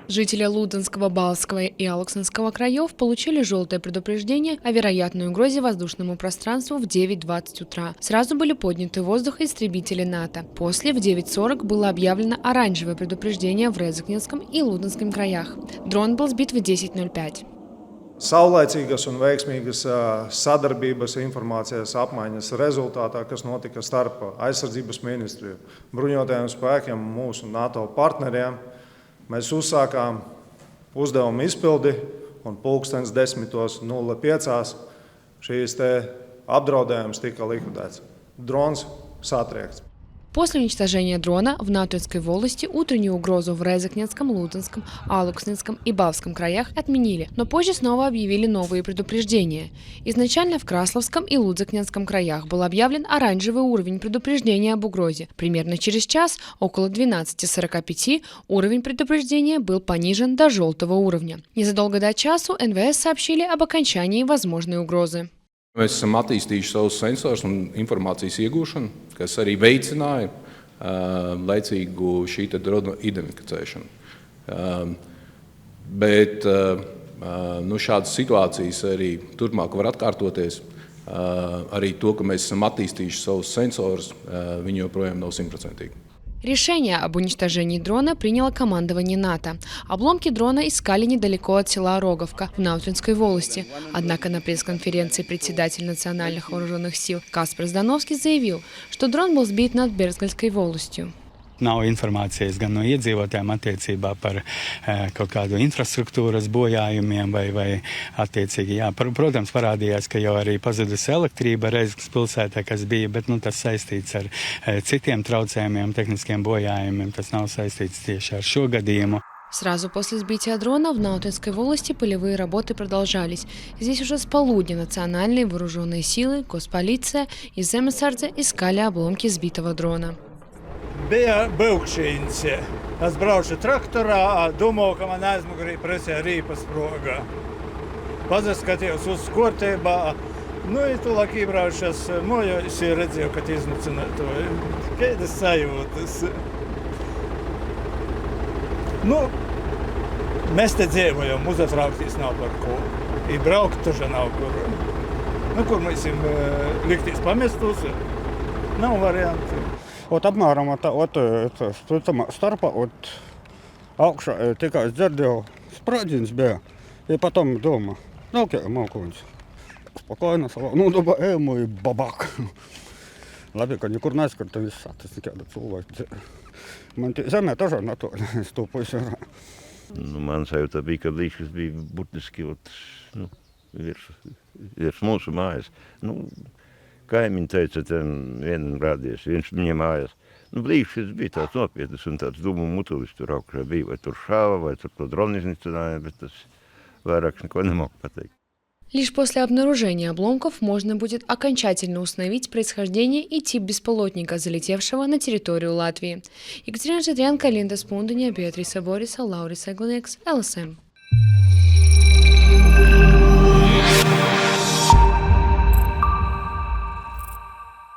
Жители Луденского, Балского и Александрского краев получили желтое предупреждение о вероятной угрозе воздушному пространству в 9:20 утра. Сразу были подняты в воздух истребители НАТО. После в 9:40 было объявлено оранжевое предупреждение в Резекненском и Луденском краях. Дрон был сбит в 10:05. Saulaicīgas un veiksmīgas sadarbības informācijas apmaiņas rezultātā, kas notika starp aizsardzības ministriju, bruņotajiem spēkiem un mūsu NATO partneriem, mēs uzsākām uzdevumu izpildi un 10:05 šīs apdraudējums tika likvidēts. Drons satriekts. После уничтожения дрона в Натуинской волости утреннюю угрозу в Резекненском, Луденском, Алуксненском и Балском краях отменили, но позже снова объявили новые предупреждения. Изначально в Красловском и Лудзекненском краях был объявлен оранжевый уровень предупреждения об угрозе. Примерно через час, около 12:45, уровень предупреждения был понижен до желтого уровня. Незадолго до часу НВС сообщили об окончании возможной угрозы. Mēs esam attīstījuši savus sensors un informācijas iegūšanu, kas arī veicināja laicīgu šī drona identificēšanu. Bet šādas situācijas arī turpmāk var atkārtoties. Arī to, ka mēs esam attīstījuši savus sensorus, viņi joprojām nav 100%. Решение об уничтожении дрона приняло командование НАТО. Обломки дрона искали недалеко от села Роговка в Наутинской волости. Однако на пресс-конференции председатель Национальных вооруженных сил Каспар Здановский заявил, что дрон был сбит над Берзгальской волостью. Nav informācijas gan no iedzīvotājiem attiecībā par kaut kādu infrastruktūras bojājumiem vai attiecīgi, jā, protams, parādījās, ka jau arī pazudusi elektrība Rezeknes pilsētā, kas bija, bet tas saistīts ar citiem traucējumiem, tehniskiem bojājumiem, tas nav saistīts tieši ar šo gadījumu. Сразу после сбития дрона в Наутинской волости полевые работы продолжались. Здесь уже с полудня национальные вооруженные силы, госполиция и Земесардзе искали обломки сбитого дрона. Bija Bilkšīns. Es braucu traktorā, domāju, ka man aizmugurī presē rīpa sprogā. Pazaskatījos uz skortībā, i tūlāk iebraušas mojos, redzēju, ka iznīcina to. Kādas sajūtas? Mēs te dzīvojam, uzatrauktīs nav par ko. I braukt taža nav kur. Kur mēs liktīs pamestos, nav varianti. Вот apmēram starpā augšā tikai es dzirdēju sprādziens bija, ja потом дома. Okei, mākoņas. Spokojna savā, dabā ēmu i babak. Labi, ka nekur neizskarta viss sātas nekāda cilvēka. Man tie zemē tažā NATO stūpojas ar. Man sajūta bija, ka līškas bija burtiski virs mūsu mājas. Kaimiņi teica, ka vienam rādījās, viņš viņiem mājās. Brīvšis bija tāds nopietnas un tāds dūmu mutulis tur augšā bija, vai tur šāva, vai tur to dronu iznīcināja, bet tas vairāk neko nemог pateikt. Лишь после обнаружения обломков можно будет окончательно установить происхождение и тип беспилотника, залетевшего на территорию Латвии. Екатерина Жидрянко, Линда Спундуня, Беатриса Бориса, Лаурис Эглунекс, ЛСМ.